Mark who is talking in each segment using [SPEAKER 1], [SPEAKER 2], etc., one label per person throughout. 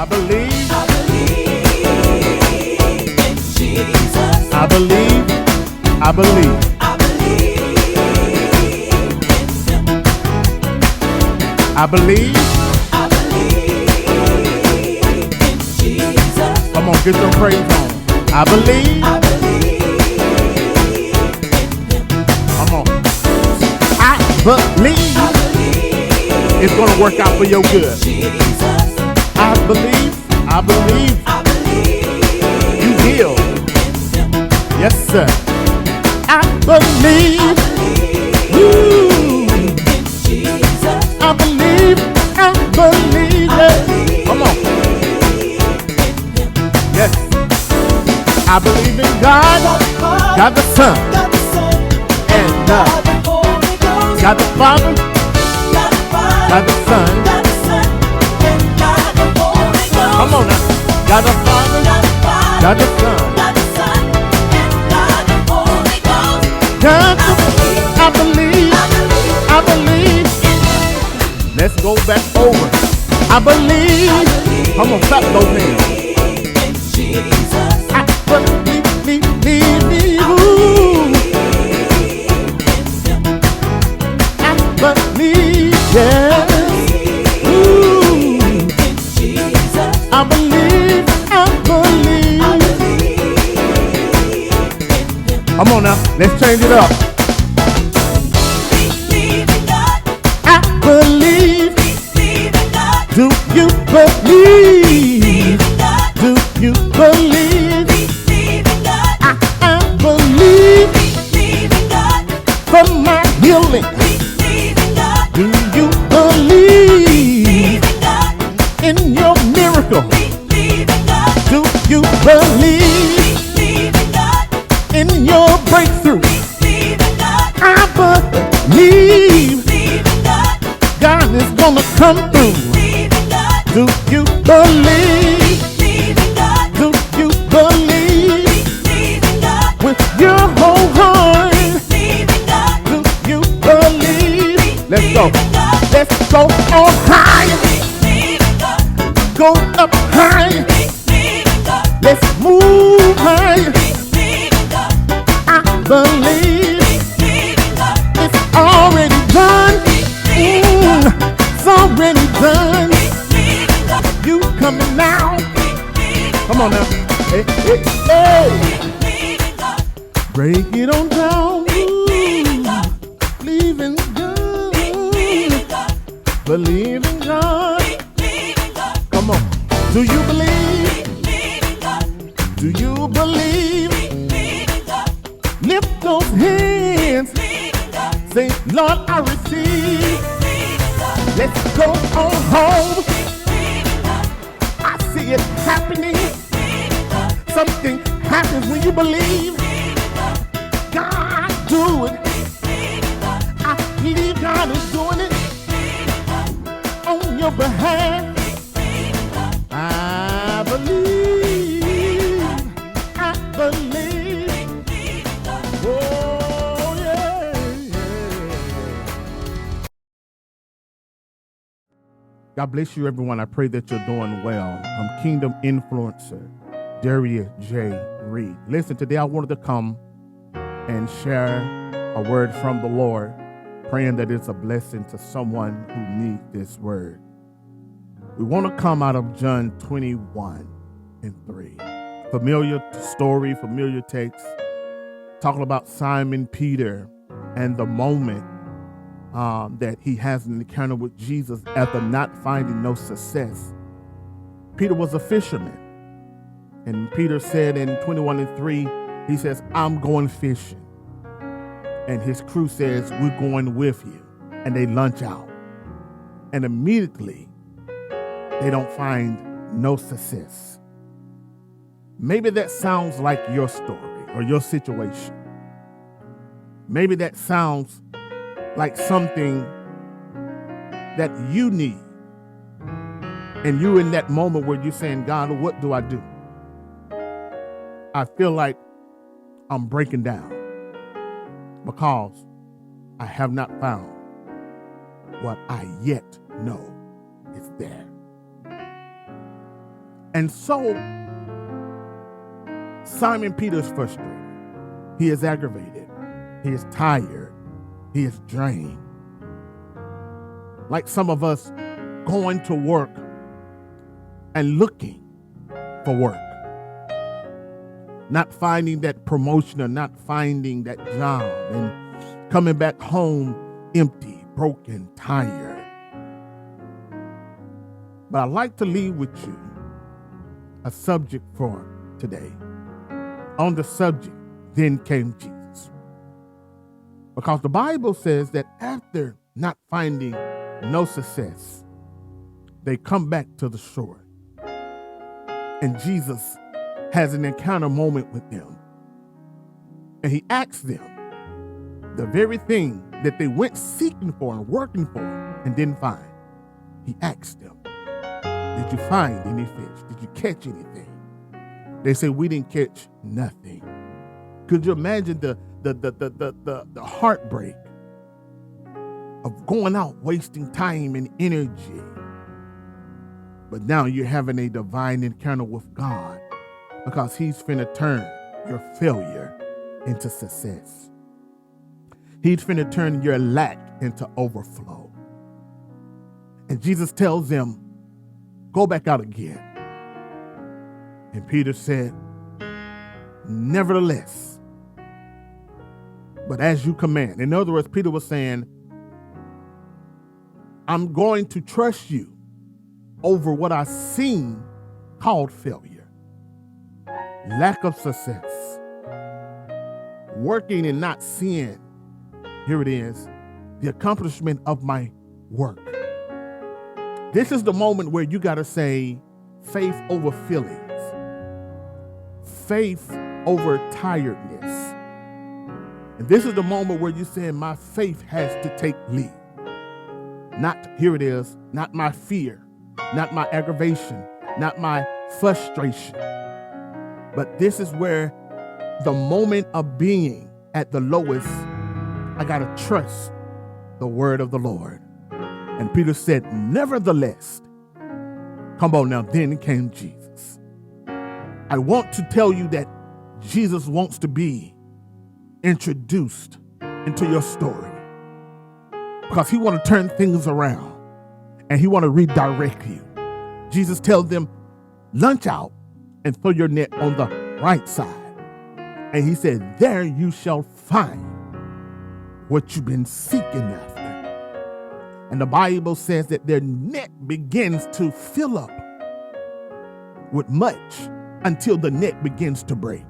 [SPEAKER 1] I believe.
[SPEAKER 2] I believe in Jesus.
[SPEAKER 1] I believe. I believe.
[SPEAKER 2] I believe in Him.
[SPEAKER 1] I believe.
[SPEAKER 2] I believe in Jesus.
[SPEAKER 1] Come on, get your praise on. I believe.
[SPEAKER 2] I believe in Him.
[SPEAKER 1] Come on. I believe
[SPEAKER 2] I believe
[SPEAKER 1] it's going to work out for your good.
[SPEAKER 2] Jesus.
[SPEAKER 1] I believe. I believe
[SPEAKER 2] I believe
[SPEAKER 1] you healed.
[SPEAKER 2] in Him.
[SPEAKER 1] Yes, sir. I believe. Woo.
[SPEAKER 2] In Jesus.
[SPEAKER 1] I believe. I believe it. Come on. Yes. I believe in God, God the Son,
[SPEAKER 2] God the Son,
[SPEAKER 1] and
[SPEAKER 2] God the Holy Ghost,
[SPEAKER 1] God the Father,
[SPEAKER 2] God the Father,
[SPEAKER 1] God the Son.
[SPEAKER 2] God the Son, and God the Holy Ghost.
[SPEAKER 1] Come on now. God the Father,
[SPEAKER 2] God the Father,
[SPEAKER 1] God the Son,
[SPEAKER 2] God the Son, and God the Holy Ghost.
[SPEAKER 1] God the I believe, I believe. Let's go back over. I believe. Come on, clap those hands.
[SPEAKER 2] In Jesus.
[SPEAKER 1] I believe, ooh. I believe, yes. Ooh.
[SPEAKER 2] In Jesus.
[SPEAKER 1] I believe, I believe. Come on now, let's change it up.
[SPEAKER 2] Believe in God.
[SPEAKER 1] I believe.
[SPEAKER 2] Believe in God.
[SPEAKER 1] Do you believe?
[SPEAKER 2] Believe in God.
[SPEAKER 1] Do you believe?
[SPEAKER 2] Believe in God.
[SPEAKER 1] I believe
[SPEAKER 2] Believe in God.
[SPEAKER 1] for my healing.
[SPEAKER 2] Believe in God.
[SPEAKER 1] Do you believe
[SPEAKER 2] Believe in God.
[SPEAKER 1] in your miracle?
[SPEAKER 2] Believe in God.
[SPEAKER 1] Do you believe
[SPEAKER 2] Believe in God.
[SPEAKER 1] in your breakthrough?
[SPEAKER 2] Believe in God.
[SPEAKER 1] I believe
[SPEAKER 2] Believe in God.
[SPEAKER 1] God is gonna come through.
[SPEAKER 2] Believe in God.
[SPEAKER 1] Do you believe?
[SPEAKER 2] Believe in God.
[SPEAKER 1] Do you believe
[SPEAKER 2] Believe in God.
[SPEAKER 1] with your whole heart?
[SPEAKER 2] Believe in God.
[SPEAKER 1] Do you believe? Let's go. Let's go on higher.
[SPEAKER 2] Believe in God.
[SPEAKER 1] Go up higher.
[SPEAKER 2] Believe in God.
[SPEAKER 1] Let's move higher.
[SPEAKER 2] Believe in God.
[SPEAKER 1] I believe
[SPEAKER 2] Believe in God.
[SPEAKER 1] it's already done. It's already done.
[SPEAKER 2] Believe in God.
[SPEAKER 1] You coming now?
[SPEAKER 2] Believe in
[SPEAKER 1] Come on now. Hey, hey, hey.
[SPEAKER 2] Believe in God.
[SPEAKER 1] Break it on down.
[SPEAKER 2] Believe in God.
[SPEAKER 1] Believe in God.
[SPEAKER 2] Believe in God.
[SPEAKER 1] Believe in God.
[SPEAKER 2] Believe in God.
[SPEAKER 1] Come on. Do you believe?
[SPEAKER 2] Believe in God.
[SPEAKER 1] Do you believe?
[SPEAKER 2] Believe in God.
[SPEAKER 1] Lift those hands.
[SPEAKER 2] Believe in God.
[SPEAKER 1] Say, Lord, I receive.
[SPEAKER 2] Believe in God.
[SPEAKER 1] Let's go on home.
[SPEAKER 2] Believe in God.
[SPEAKER 1] I see it happening.
[SPEAKER 2] Believe in God.
[SPEAKER 1] Something happens when you believe. God do it. I believe God is doing it on your behalf. I believe. I believe. Oh, yeah. God bless you, everyone. I pray that you're doing well. I'm Kingdom Influencer, Derriet J Reed. Listen, today I wanted to come and share a word from the Lord, praying that it's a blessing to someone who needs this word. We want to come out of John 21:3. Familiar story, familiar text, talking about Simon Peter and the moment that he has an encounter with Jesus after not finding no success. Peter was a fisherman. And Peter said in 21:3, he says, I'm going fishing. And his crew says, we're going with you. And they launch out. And immediately, they don't find no success. Maybe that sounds like your story or your situation. Maybe that sounds like something that you need. And you're in that moment where you're saying, God, what do I do? I feel like I'm breaking down because I have not found what I yet know is there. And so Simon Peter is frustrated. He is aggravated. He is tired. He is drained. Like some of us going to work and looking for work. Not finding that promotion or not finding that job and coming back home empty, broken, tired. But I'd like to leave with you a subject for today. On the subject, then came Jesus. Because the Bible says that after not finding no success, they come back to the shore. And Jesus has an encounter moment with them. And he asks them the very thing that they went seeking for and working for and didn't find. He asked them, did you find any fish? Did you catch anything? They said, we didn't catch nothing. Could you imagine the heartbreak of going out, wasting time and energy? But now you're having a divine encounter with God because he's finna turn your failure into success. He's finna turn your lack into overflow. And Jesus tells them, go back out again. And Peter said, nevertheless, but as you command. In other words, Peter was saying, I'm going to trust you over what I've seen called failure, lack of success, working and not seeing, here it is, the accomplishment of my work. This is the moment where you got to say faith over feelings, faith over tiredness. And this is the moment where you say my faith has to take lead. Not, here it is, not my fear, not my aggravation, not my frustration. But this is where the moment of being at the lowest, I got to trust the word of the Lord. And Peter said, nevertheless, come on now, then came Jesus. I want to tell you that Jesus wants to be introduced into your story because he want to turn things around and he want to redirect you. Jesus tells them, launch out and throw your net on the right side. And he said, there you shall find what you've been seeking after. And the Bible says that their net begins to fill up with much until the net begins to break.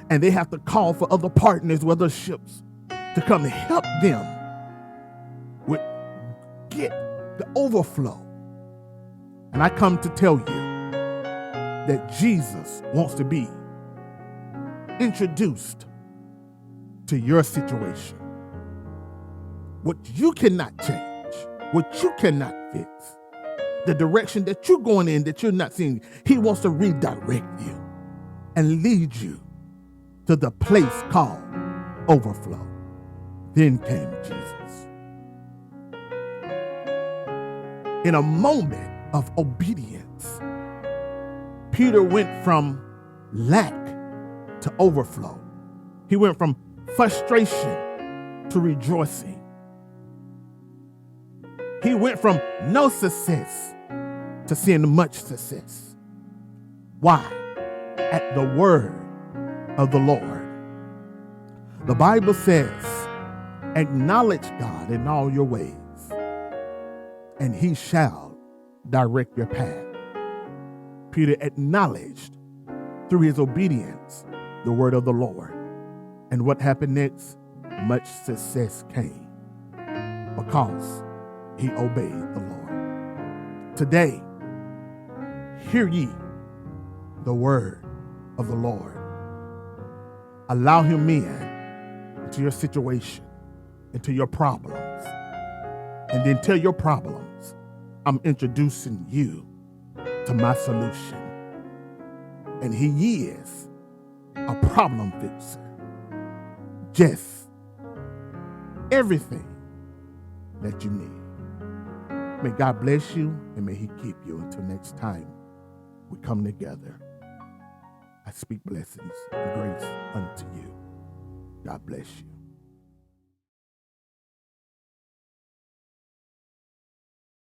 [SPEAKER 1] And they have to call for other partners with other ships to come help them with get the overflow. And I come to tell you that Jesus wants to be introduced to your situation. What you cannot change, what you cannot fix, the direction that you're going in that you're not seeing, he wants to redirect you and lead you to the place called overflow. Then came Jesus. In a moment of obedience, Peter went from lack to overflow. He went from frustration to rejoicing. He went from no success to seeing much success. Why? At the word of the Lord. The Bible says, acknowledge God in all your ways, and he shall direct your path. Peter acknowledged through his obedience the word of the Lord. And what happened next? Much success came because he obeyed the Lord. Today, hear ye the word of the Lord. Allow him in into your situation, into your problems. And then tell your problems, I'm introducing you to my solution. And he is a problem fixer. Just everything that you need. May God bless you and may he keep you until next time. we come together. I speak blessings and grace unto you. God bless you.